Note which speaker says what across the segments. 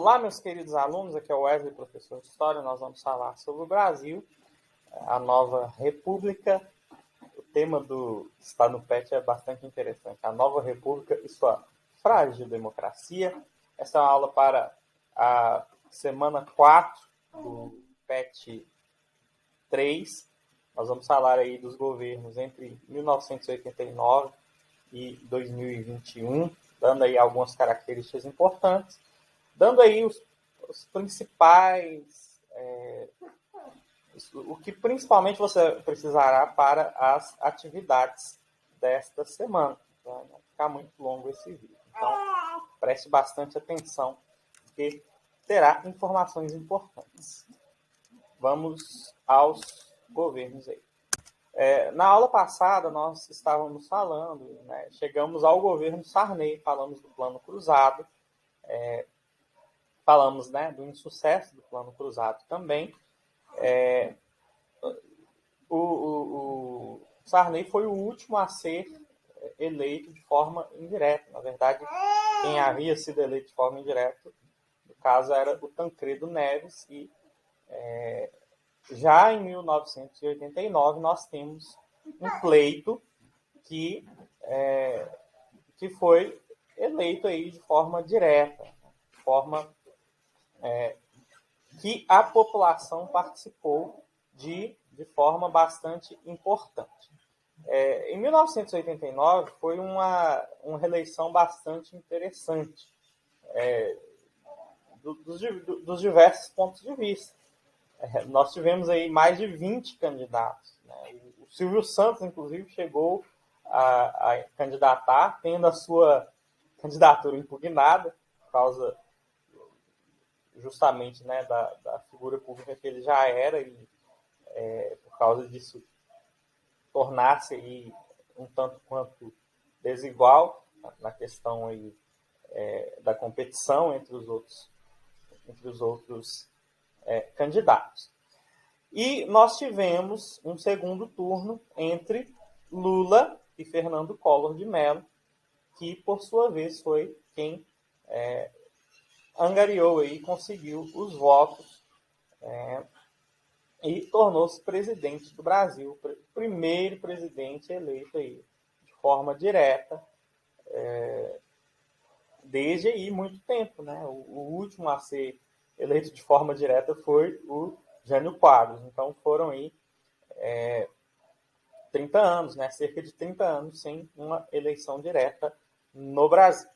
Speaker 1: Olá, meus queridos alunos, aqui é o Wesley, professor de História. Nós vamos falar sobre o Brasil, a nova república. O tema do está no PET é bastante interessante. A nova república e sua frágil democracia. Essa é uma aula para a semana 4 do PET 3. Nós vamos falar aí dos governos entre 1989 e 2021, dando aí algumas características importantes, dando aí os principais, o que principalmente você precisará para as atividades desta semana. Vai ficar muito longo esse vídeo. Então, preste bastante atenção, porque terá informações importantes. Vamos aos governos aí. Na aula passada, nós estávamos falando, né, chegamos ao governo Sarney, falamos do Plano Cruzado, falamos, né, do insucesso do Plano Cruzado também. O Sarney foi o último a ser eleito de forma indireta. Na verdade, quem havia sido eleito de forma indireta, no caso, era o Tancredo Neves, e já em 1989 nós temos um pleito que foi eleito aí de forma direta, de forma que a população participou de forma bastante importante. Em 1989 foi uma reeleição bastante interessante, dos diversos pontos de vista. Nós tivemos aí mais de 20 candidatos, né? O Silvio Santos, inclusive, chegou a candidatar, tendo a sua candidatura impugnada, por causa justamente, né, da figura pública que ele já era, e por causa disso tornar-se aí um tanto quanto desigual na questão aí, da competição entre os outros candidatos. E nós tivemos um segundo turno entre Lula e Fernando Collor de Mello, que, por sua vez, foi quem angariou e conseguiu os votos e tornou-se presidente do Brasil, primeiro presidente eleito aí de forma direta, desde aí muito tempo, né? O último a ser eleito de forma direta foi o Jânio Quadros. Então foram aí 30 anos, né? Cerca de 30 anos sem uma eleição direta no Brasil.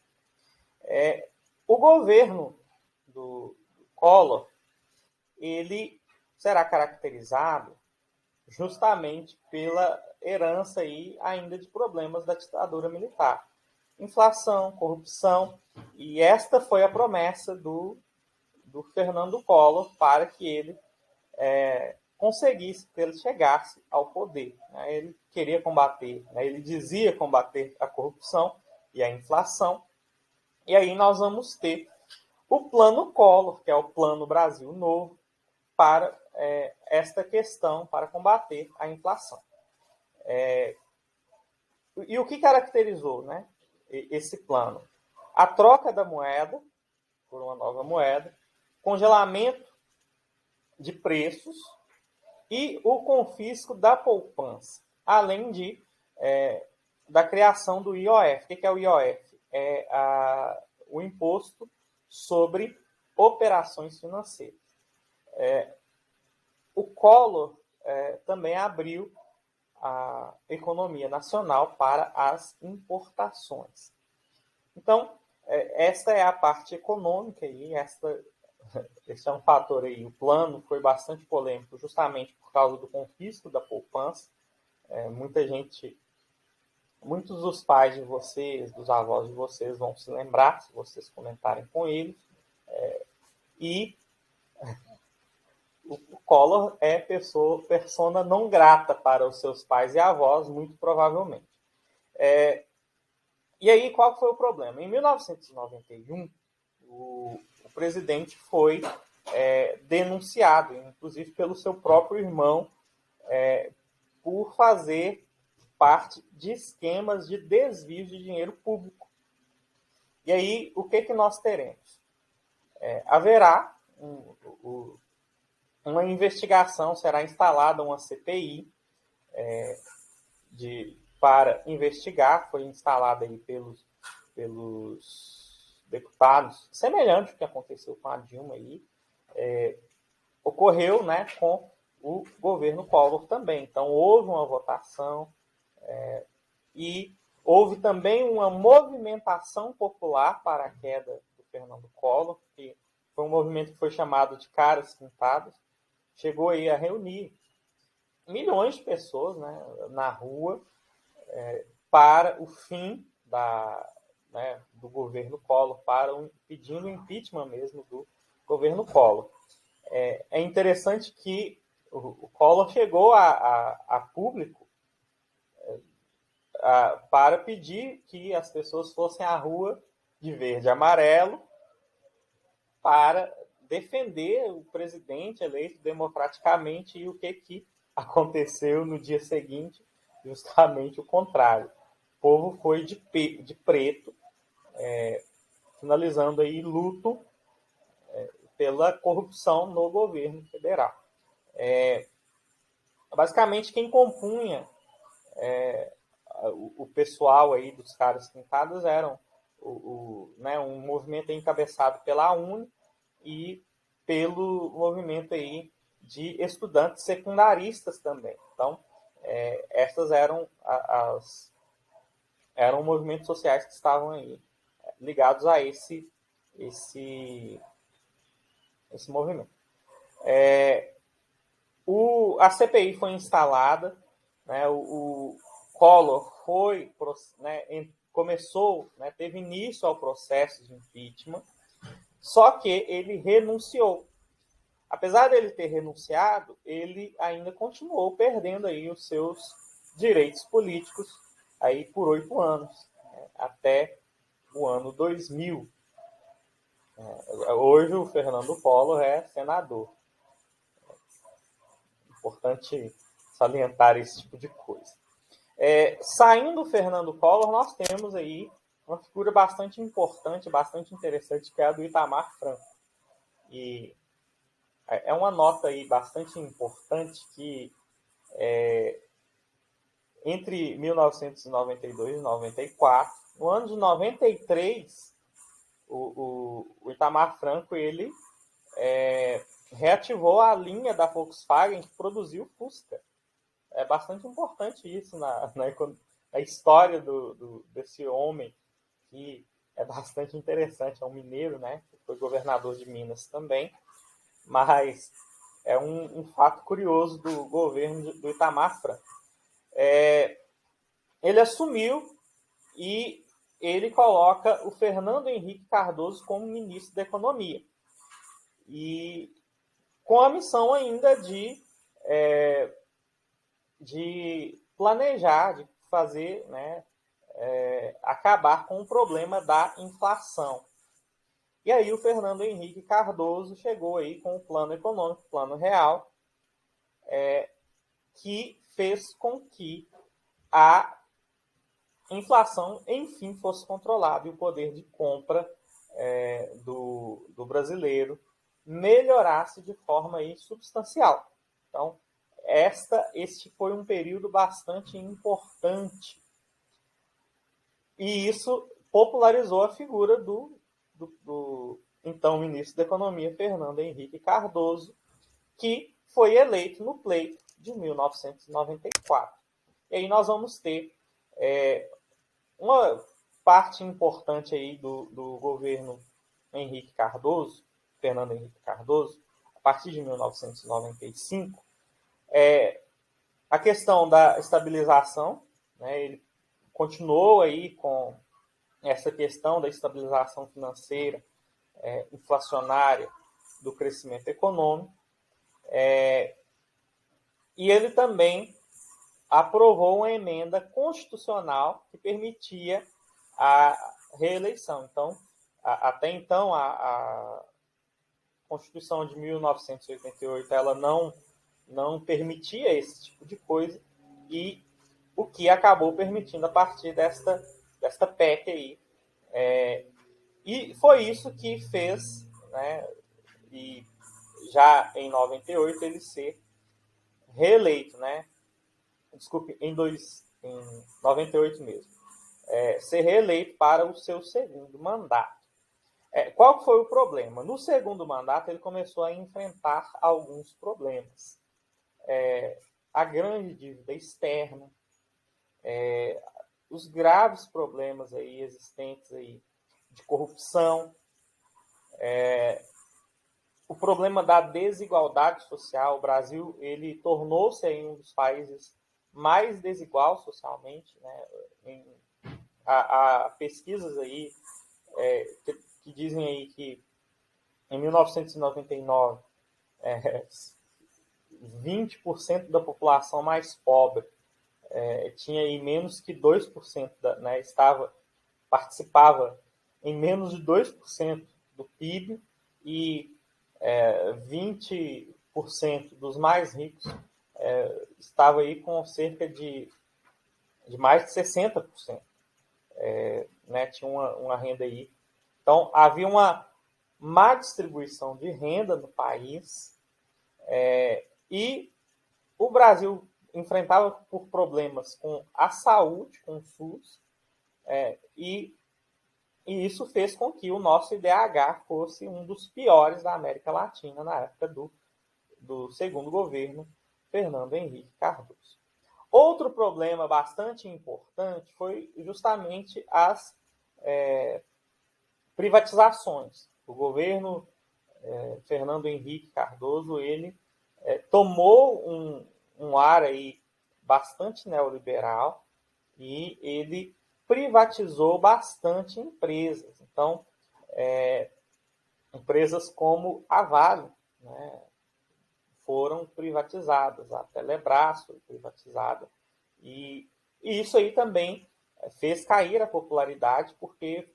Speaker 1: O governo do Collor, ele será caracterizado justamente pela herança aí ainda de problemas da ditadura militar. Inflação, corrupção, e esta foi a promessa do Fernando Collor para que ele conseguisse, que ele chegasse ao poder. Ele queria combater, ele dizia combater a corrupção e a inflação, e aí nós vamos ter o Plano Collor, que é o Plano Brasil Novo, para esta questão, para combater a inflação. E o que caracterizou, né, esse plano? A troca da moeda por uma nova moeda, congelamento de preços e o confisco da poupança, além da criação do IOF. O que é o IOF? O Imposto sobre Operações Financeiras. O Collor também abriu a economia nacional para as importações. Então, esta é a parte econômica, e esse é um fator aí. O plano foi bastante polêmico justamente por causa do confisco da poupança. Muitos dos pais de vocês, dos avós de vocês, vão se lembrar, se vocês comentarem com eles. E o Collor é persona não grata para os seus pais e avós, muito provavelmente. E aí, qual foi o problema? Em 1991, o presidente foi denunciado, inclusive pelo seu próprio irmão, por fazer parte de esquemas de desvio de dinheiro público. E aí, o que nós teremos? haverá uma investigação, será instalada uma CPI para investigar, foi instalada aí pelos deputados, semelhante ao que aconteceu com a Dilma aí, ocorreu, né, com o governo Collor também. Então, houve uma votação e houve também uma movimentação popular para a queda do Fernando Collor, que foi um movimento que foi chamado de Caras Pintadas, chegou aí a reunir milhões de pessoas, né, na rua para o fim do governo Collor, pedindo o impeachment mesmo do governo Collor. É interessante que o Collor chegou a público para pedir que as pessoas fossem à rua de verde e amarelo para defender o presidente eleito democraticamente, e o que aconteceu no dia seguinte? Justamente o contrário. O povo foi de preto, finalizando aí luto pela corrupção no governo federal. Basicamente, quem compunha o pessoal aí dos Caras Pintadas eram um movimento encabeçado pela UNE e pelo movimento aí de estudantes secundaristas também. Então, essas eram movimentos sociais que estavam aí ligados a esse movimento. A CPI foi instalada, né, o Collor começou, né, teve início ao processo de impeachment, só que ele renunciou. Apesar dele ter renunciado, ele ainda continuou perdendo aí os seus direitos políticos aí por 8 anos, né, até o ano 2000. Hoje o Fernando Collor é senador. Importante salientar esse tipo de coisa. Saindo do Fernando Collor, nós temos aí uma figura bastante importante, bastante interessante, que é a do Itamar Franco. E é uma nota aí bastante importante que entre 1992 e 94, no ano de 93, o Itamar Franco ele reativou a linha da Volkswagen que produziu Fusca. É bastante importante isso na história desse homem, que é bastante interessante. É um mineiro, né? Foi governador de Minas também, mas é um fato curioso do governo do Itamar Franco. Ele assumiu e ele coloca o Fernando Henrique Cardoso como ministro da Economia. E com a missão ainda de planejar, de fazer, né, acabar com o problema da inflação. E aí o Fernando Henrique Cardoso chegou aí com o plano econômico, plano real, que fez com que a inflação, enfim, fosse controlada e o poder de compra do brasileiro melhorasse de forma aí substancial. Então, este foi um período bastante importante. E isso popularizou a figura do então ministro da Economia, Fernando Henrique Cardoso, que foi eleito no pleito de 1994. E aí nós vamos ter uma parte importante aí do governo Henrique Cardoso, Fernando Henrique Cardoso, a partir de 1995, a questão da estabilização, né, ele continuou aí com essa questão da estabilização financeira, inflacionária, do crescimento econômico, e ele também aprovou uma emenda constitucional que permitia a reeleição. Então, até então, a Constituição de 1988 ela não permitia esse tipo de coisa, e o que acabou permitindo a partir desta PEC aí. E foi isso que fez né, e já em 98 ele ser reeleito, né? Desculpe, em 98 mesmo. Ser reeleito para o seu segundo mandato. Qual foi o problema? No segundo mandato, ele começou a enfrentar alguns problemas. A grande dívida externa, os graves problemas aí existentes aí de corrupção, o problema da desigualdade social. O Brasil ele tornou-se aí um dos países mais desigual socialmente, né? Há pesquisas aí que dizem aí que em 1999 20% da população mais pobre tinha aí menos que 2%, né, participava em menos de 2% do PIB, e 20% dos mais ricos estava aí com cerca de mais de 60%. Né, tinha uma renda aí. Então, havia uma má distribuição de renda no país, e o Brasil enfrentava por problemas com a saúde, com o SUS, e isso fez com que o nosso IDH fosse um dos piores da América Latina na época do segundo governo Fernando Henrique Cardoso. Outro problema bastante importante foi justamente as privatizações. O governo Fernando Henrique Cardoso ele tomou um ar aí bastante neoliberal, e ele privatizou bastante empresas. Então, empresas como a Vale, né, foram privatizadas, a Telebrás foi privatizada, e isso aí também fez cair a popularidade, porque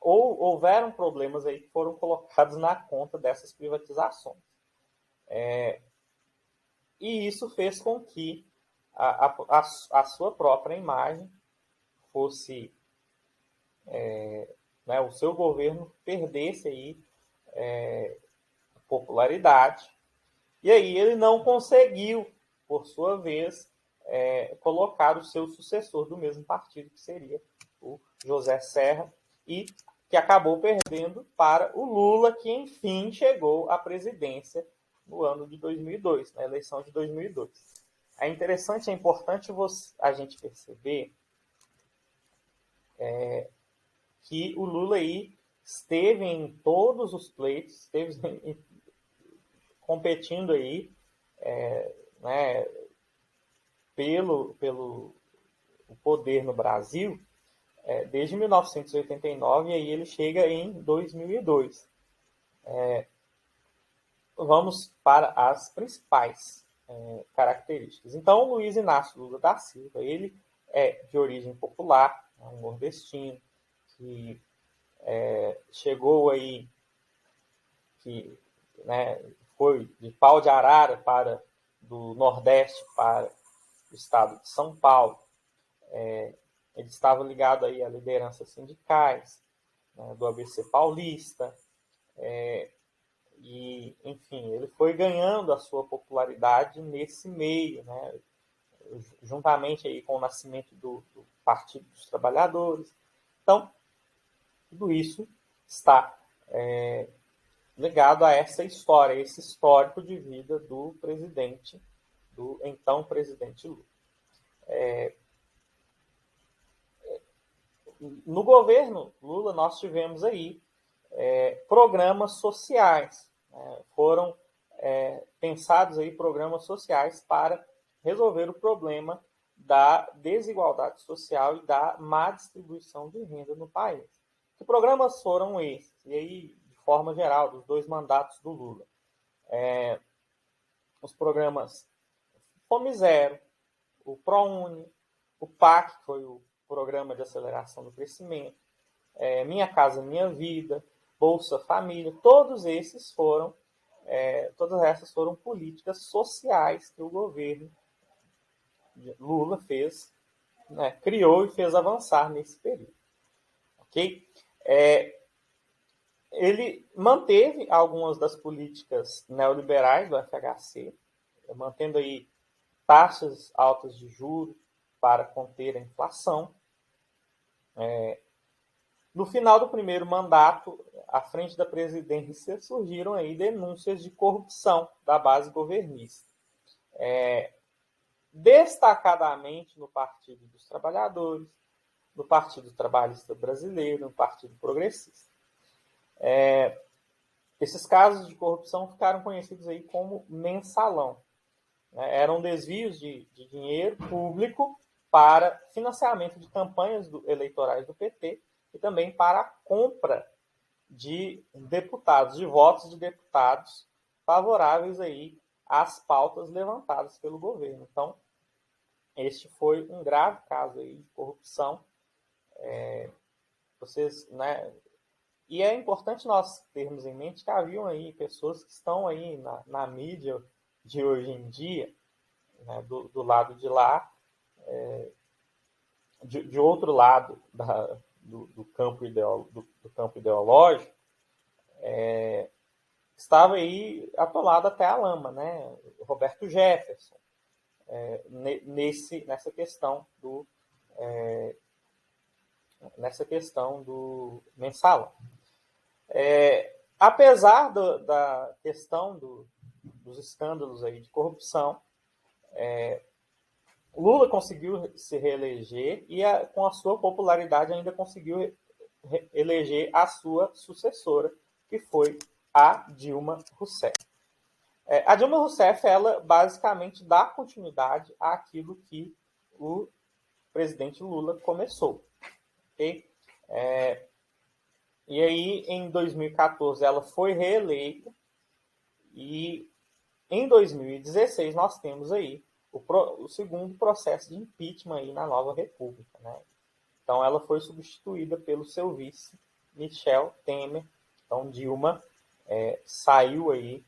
Speaker 1: houveram problemas aí que foram colocados na conta dessas privatizações. E isso fez com que a sua própria imagem fosse, né, o seu governo perdesse aí popularidade, e aí ele não conseguiu, por sua vez, colocar o seu sucessor do mesmo partido, que seria o José Serra, e que acabou perdendo para o Lula, que enfim chegou à presidência no ano de 2002, na eleição de 2002. É interessante, é importante a gente perceber que o Lula aí esteve em todos os pleitos, esteve competindo aí, né, pelo poder no Brasil, desde 1989, e aí ele chega em 2002. Vamos para as principais características. Então, Luiz Inácio Lula da Silva, ele é de origem popular, um nordestino, que chegou aí, que, né, foi de Pau de Arara do Nordeste para o estado de São Paulo. Ele estava ligado aí a lideranças sindicais, né, do ABC Paulista, e, enfim, ele foi ganhando a sua popularidade nesse meio, né, juntamente aí com o nascimento do Partido dos Trabalhadores. Então, tudo isso está ligado a essa história, esse histórico de vida do então presidente Lula. No governo Lula, nós tivemos aí programas sociais, né? Foram pensados aí programas sociais para resolver o problema da desigualdade social e da má distribuição de renda no país. Que programas foram esses? E aí, de forma geral, dos 2 mandatos do Lula. Os programas Fome Zero, o ProUni, o PAC, que foi o Programa de Aceleração do Crescimento, Minha Casa Minha Vida, Bolsa Família, todas essas foram políticas sociais que o governo Lula fez, né, criou e fez avançar nesse período. Ok? ele manteve algumas das políticas neoliberais do FHC, mantendo aí taxas altas de juros para conter a inflação. No final do primeiro mandato, à frente da presidência, surgiram aí denúncias de corrupção da base governista. Destacadamente no Partido dos Trabalhadores, no Partido Trabalhista Brasileiro, no Partido Progressista. Esses casos de corrupção ficaram conhecidos aí como mensalão. Eram desvios de dinheiro público para financiamento de campanhas eleitorais do PT e também para a compra de deputados, de votos de deputados favoráveis aí às pautas levantadas pelo governo. Então, este foi um grave caso aí de corrupção. E é importante nós termos em mente que haviam aí pessoas que estão aí na mídia de hoje em dia, né, do lado de lá, de outro lado do campo ideológico, estava aí atolado até a lama, né? Roberto Jefferson, nessa questão do mensalão. Apesar da questão dos escândalos aí de corrupção, Lula conseguiu se reeleger e, com a sua popularidade, ainda conseguiu eleger a sua sucessora, que foi a Dilma Rousseff. A Dilma Rousseff, ela basicamente dá continuidade àquilo que o presidente Lula começou. Okay? E aí, em 2014, ela foi reeleita e em 2016 nós temos aí o segundo processo de impeachment aí na nova república, né? Então ela foi substituída pelo seu vice, Michel Temer. Então Dilma saiu aí.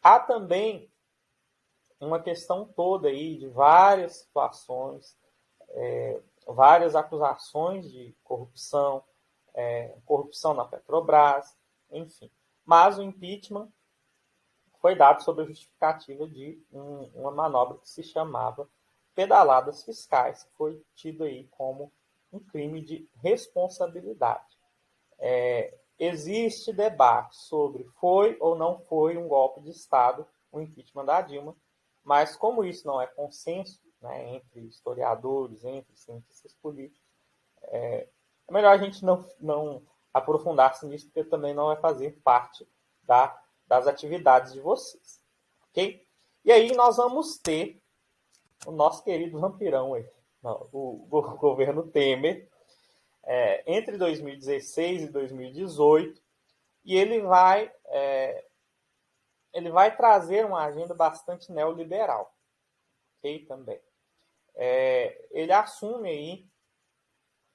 Speaker 1: Há também uma questão toda aí de várias situações, várias acusações de corrupção, corrupção na Petrobras, enfim. Mas o impeachment foi dado sob a justificativa de uma manobra que se chamava pedaladas fiscais, que foi tido aí como um crime de responsabilidade. Existe debate sobre foi ou não foi um golpe de Estado o impeachment da Dilma, mas como isso não é consenso, né, entre historiadores, entre cientistas políticos, é melhor a gente não aprofundar-se nisso, porque também não vai fazer parte das atividades de vocês. Ok? E aí nós vamos ter o nosso querido vampirão aí, o governo Temer, entre 2016 e 2018, e ele vai trazer uma agenda bastante neoliberal, ok? Também. Ele assume aí,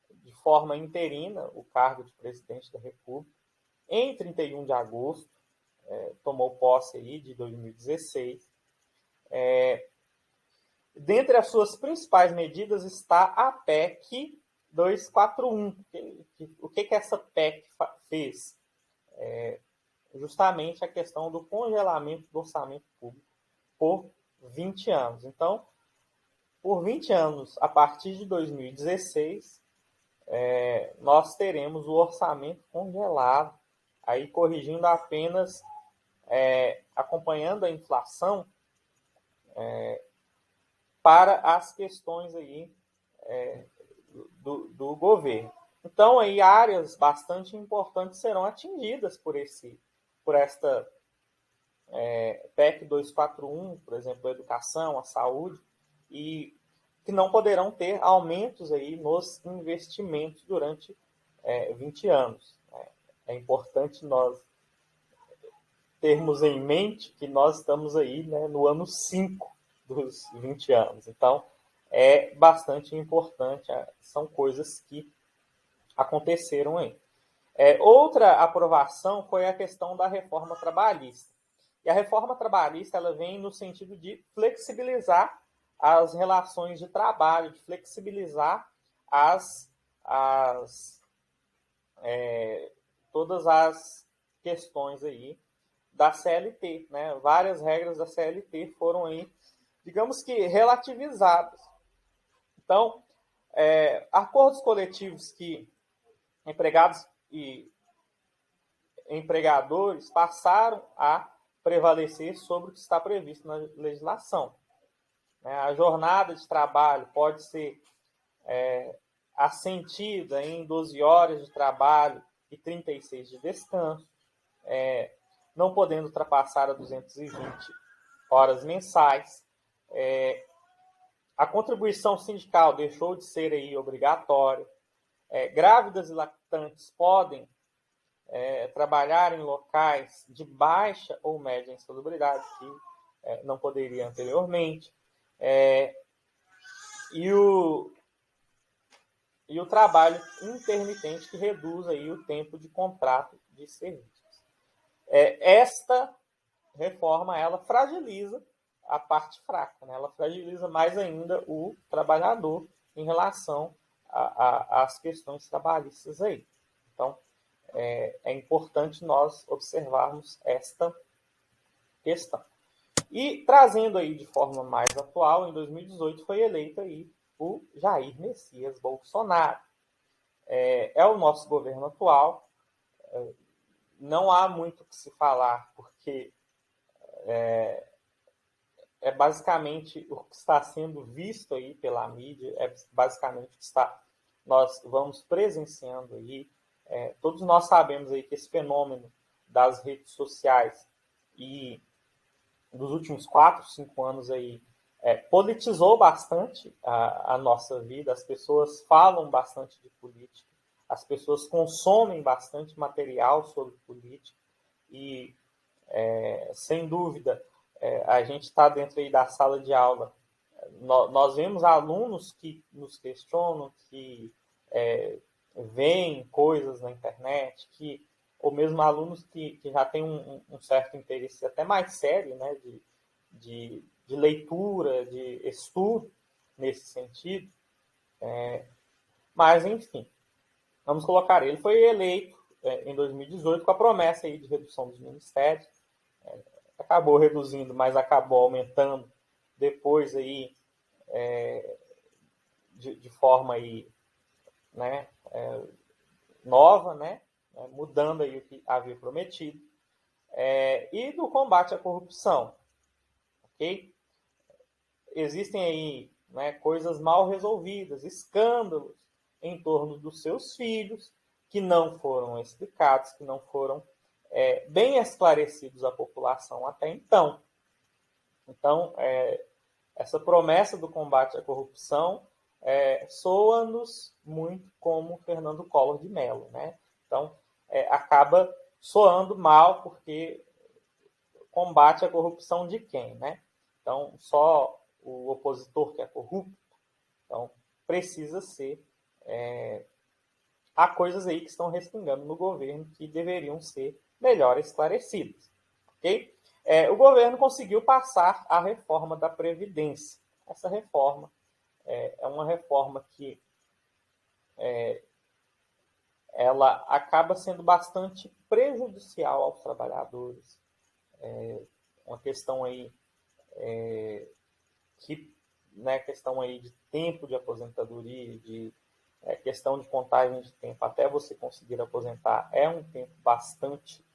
Speaker 1: de forma interina, o cargo de presidente da República em 31 de agosto, tomou posse aí de 2016. Dentre as suas principais medidas está a PEC 241. O que essa PEC fez? Justamente a questão do congelamento do orçamento público por 20 anos. Então, por 20 anos, a partir de 2016, nós teremos o orçamento congelado, aí corrigindo apenas, acompanhando a inflação, para as questões aí, do governo. Então, aí, áreas bastante importantes serão atingidas por esta PEC 241, por exemplo, a educação, a saúde, e que não poderão ter aumentos aí nos investimentos durante 20 anos. É importante nós termos em mente que nós estamos aí, né, no ano 5 dos 20 anos. Então, é bastante importante, são coisas que aconteceram aí. Outra aprovação foi a questão da reforma trabalhista. E a reforma trabalhista ela vem no sentido de flexibilizar as relações de trabalho, de flexibilizar todas as questões aí da CLT, né? Várias regras da CLT foram aí, digamos que, relativizadas. Então, acordos coletivos que empregados e empregadores passaram a prevalecer sobre o que está previsto na legislação. A jornada de trabalho pode ser assentida em 12 horas de trabalho e 36 de descanso, não podendo ultrapassar a 220 horas mensais. A contribuição sindical deixou de ser aí obrigatória. Grávidas e lactantes podem trabalhar em locais de baixa ou média insalubridade, que não poderia anteriormente. E o trabalho intermitente, que reduz aí o tempo de contrato de serviços. Esta reforma, ela fragiliza a parte fraca, né? Ela fragiliza mais ainda o trabalhador em relação às questões trabalhistas aí. Então, é importante nós observarmos esta questão. E trazendo aí de forma mais atual, em 2018 foi eleito aí o Jair Messias Bolsonaro. É o nosso governo atual. Não há muito o que se falar, porque é basicamente o que está sendo visto aí pela mídia, é basicamente o que nós vamos presenciando aí. Todos nós sabemos aí que esse fenômeno das redes sociais e dos últimos 4, 5 anos aí politizou bastante a nossa vida. As pessoas falam bastante de política, as pessoas consomem bastante material sobre política e, sem dúvida, a gente está dentro aí da sala de aula. Nós vemos alunos que nos questionam, que veem coisas na internet, ou mesmo alunos que já têm um certo interesse até mais sério, né, de leitura, de estudo nesse sentido. Mas, enfim, vamos colocar, ele foi eleito em 2018 com a promessa aí de redução dos ministérios. Acabou reduzindo, mas acabou aumentando depois aí de forma aí, né, nova, né, mudando aí o que havia prometido, e do combate à corrupção, ok? Existem aí, né, coisas mal resolvidas, escândalos em torno dos seus filhos que não foram explicados, que não foram bem esclarecidos à população até então. Então, essa promessa do combate à corrupção soa-nos muito como Fernando Collor de Mello, né? Então, acaba soando mal, porque combate a corrupção de quem, né? Então, só o opositor que é corrupto. Então, precisa ser... há coisas aí que estão respingando no governo que deveriam ser melhor esclarecidas, ok? O governo conseguiu passar a reforma da Previdência. Essa reforma é uma reforma que ela acaba sendo bastante prejudicial aos trabalhadores. Uma questão aí questão aí de tempo de aposentadoria, de questão de contagem de tempo até você conseguir aposentar, é um tempo bastante...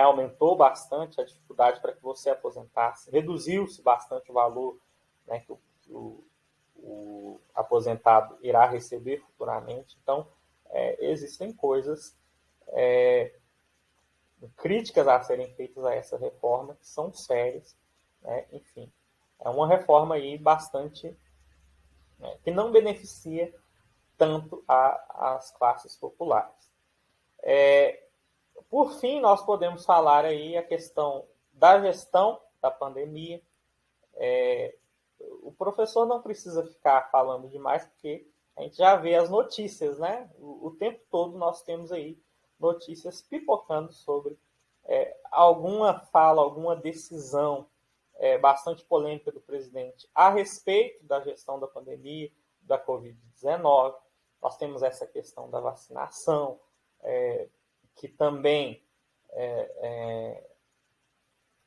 Speaker 1: aumentou bastante a dificuldade para que você aposentasse, reduziu-se bastante o valor, né, que o aposentado irá receber futuramente. Então, existem coisas críticas a serem feitas a essa reforma, que são sérias, né? Enfim, é uma reforma aí bastante... que não beneficia tanto as classes populares. Por fim, nós podemos falar aí a questão da gestão da pandemia. O professor não precisa ficar falando demais, porque a gente já vê as notícias, né? O tempo todo nós temos aí notícias pipocando sobre alguma fala, alguma decisão bastante polêmica do presidente a respeito da gestão da pandemia, da Covid-19. Nós temos essa questão da vacinação, que também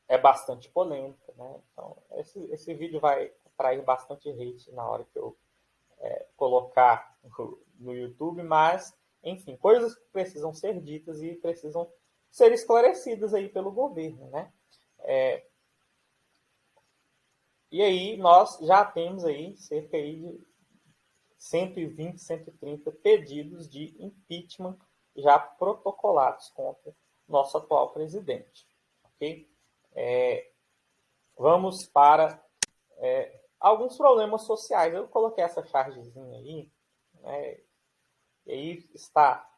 Speaker 1: é bastante polêmica, né? Então, esse vídeo vai atrair bastante hate na hora que eu colocar no YouTube, mas, enfim, coisas que precisam ser ditas e precisam ser esclarecidas aí pelo governo, né? E aí nós já temos aí cerca aí de 120, 130 pedidos de impeachment já protocolados contra nosso atual presidente, ok? Vamos para alguns problemas sociais. Eu coloquei essa chargezinha aí, né? E aí está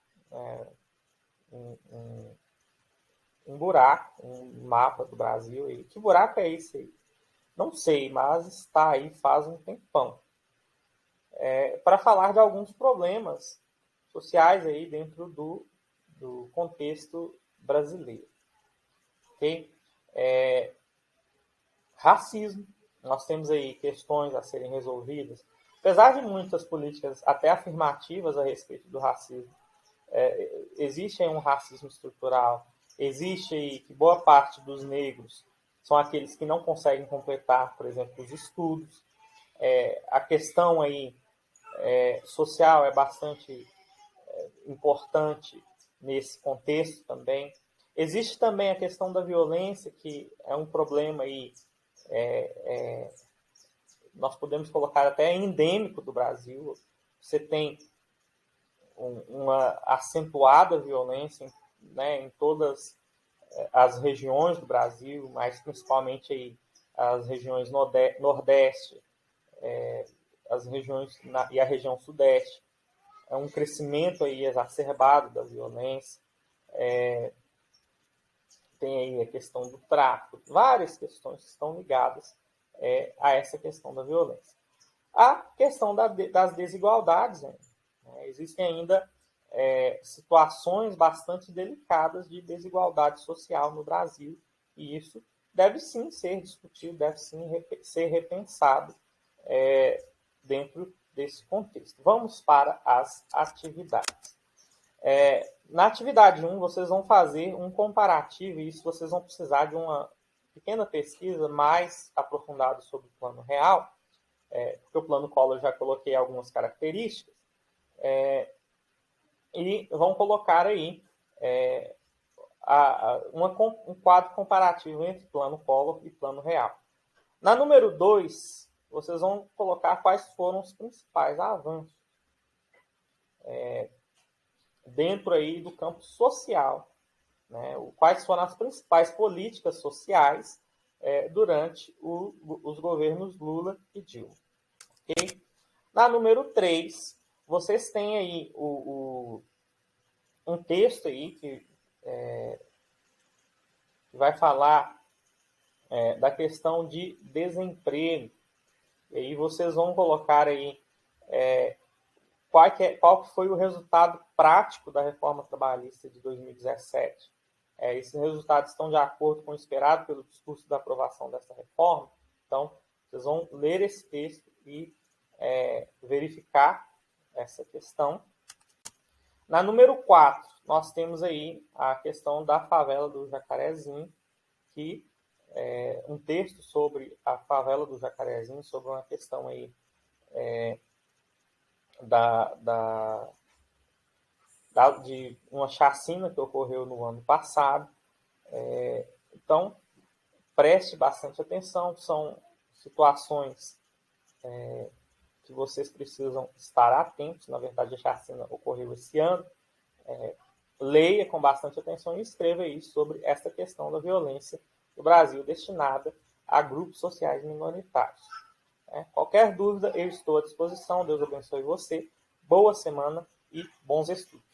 Speaker 1: um buraco, um mapa do Brasil aí. Que buraco é esse aí? Não sei, mas está aí faz um tempão. Para falar de alguns problemas sociais aí dentro do contexto brasileiro. Okay? Racismo. Nós temos aí questões a serem resolvidas. Apesar de muitas políticas até afirmativas a respeito do racismo, existe aí um racismo estrutural. Existe aí que boa parte dos negros são aqueles que não conseguem completar, por exemplo, os estudos. A questão aí social é bastante importante nesse contexto também. Existe também a questão da violência, que é um problema aí, nós podemos colocar até endêmico do Brasil. Você tem uma acentuada violência, né, em todas as regiões do Brasil, mas principalmente aí as regiões nordeste, as regiões e a região sudeste. É um crescimento aí exacerbado da violência. Tem aí a questão do tráfico, várias questões que estão ligadas a essa questão da violência. A questão das desigualdades, né? Existem ainda situações bastante delicadas de desigualdade social no Brasil, e isso deve sim ser discutido, deve sim ser repensado dentro desse contexto. Vamos para as atividades. Na atividade 1, vocês vão fazer um comparativo, e isso vocês vão precisar de uma pequena pesquisa mais aprofundada sobre o plano real, porque o plano Collor eu já coloquei algumas características, e vão colocar aí um quadro comparativo entre plano Collor e plano real. Na número 2, vocês vão colocar quais foram os principais avanços dentro aí do campo social, né? Quais foram as principais políticas sociais durante os governos Lula e Dilma. Okay? Na número 3, vocês têm aí um texto aí que vai falar da questão de desemprego. E aí vocês vão colocar aí qual que foi o resultado prático da reforma trabalhista de 2017. Esses resultados estão de acordo com o esperado pelo discurso da aprovação dessa reforma. Então, vocês vão ler esse texto e verificar essa questão. Na número 4, nós temos aí a questão da favela do Jacarezinho, que um texto sobre a favela do Jacarezinho, sobre uma questão aí de uma chacina que ocorreu no ano passado. Então, preste bastante atenção, são situações que vocês precisam estar atentos. Na verdade, a chacina ocorreu esse ano. Leia com bastante atenção e escreva aí sobre essa questão da violência no Brasil destinada a grupos sociais minoritários. Qualquer dúvida, eu estou à disposição. Deus abençoe você. Boa semana e bons estudos.